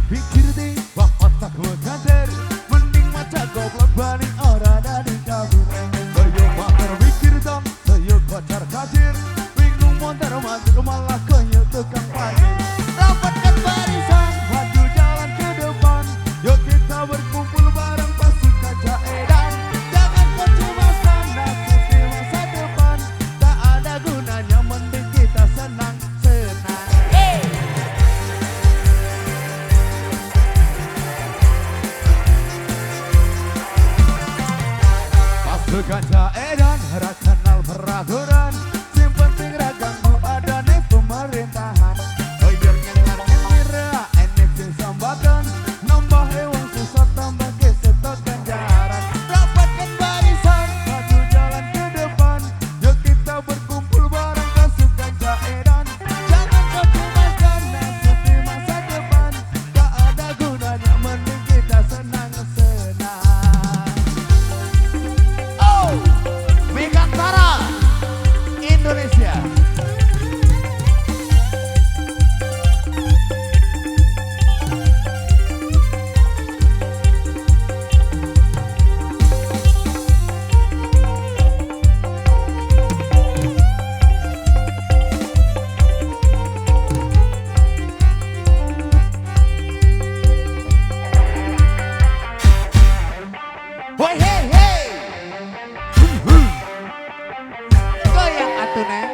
dipikir di wah otak gue kader mending maca goblok banding ora dari kabur ayo bakar mikir dong ayo kocar kacir bingung montar mandir malah koyo tukang parkir rapatkan barisan maju jalan ke depan yuk kita berkumpul bareng pasukan Jaedan jangan kau cemaskan nasib di masa depan tak ada gunanya mending kita senang-senang pasukan Jaedan harap kenal peraturan yang penting ragangmu ada di pemerintahan biar nyengar-nyengir enek sing sambatan nambah hewan susah tambah kesetot ganjaran rapatkan barisan maju jalan ke depan yuk kita berkumpul bareng pasukan Jaedan jangan kau cemaskan nasib di masa depan tak ada gunanya mending kita senang-senang Megantara Indonesia. Woi hey hey. Goyang atuh neng.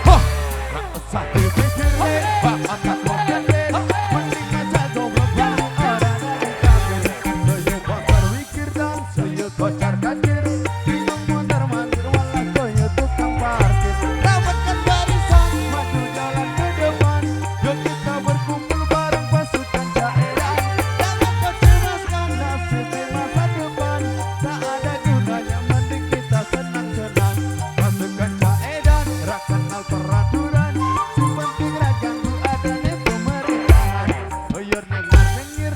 Hah, rak usah dipikir deh, bakat mogen deh. Mending aja goblok bareng orang dari kafir. Saya bakar mikir dan saya kocar kacir. Bingung mondar mandir malah koyo tukang parkir. Rapatkan barisan, maju jalan ke depan. Yuk kita berkumpul bareng pasukan Jaedan. Jangan kau cemaskan nasib di masa depan. Tak ada gunanya mending kita senang-senang. Pasukan Jaedan rak kenal peraturan. Si penting ragangku ada di pemerintahan. Biar nyengar-nyengir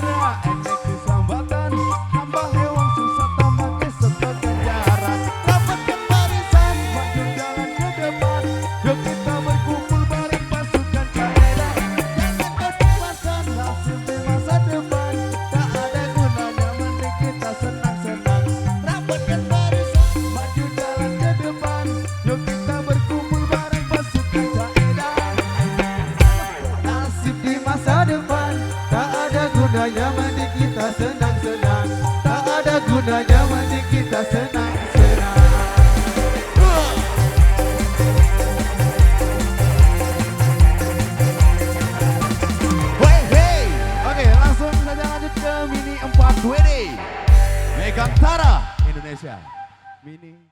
enek disambatan. Nambah hewan susah tambah kesetot ganjaran. Rapatkan barisan maju jalan ke depan. Yuk kita berkumpul bareng pasukan Jaedan. Jangan kau cemaskan nasib di masa depan. Tak ada gunanya mending kita senang-senang. Rapatkan barisan maju jalan ke depan. Yuk kita berkumpul bareng pasukan Jaedan. Nasib di masa depan tak ada gunanya mending kita senang-senang. Tak ada gunanya mending kita senang-senang. Wey, oke langsung saja lanjut ke mini 4 WD Megantara Indonesia Mini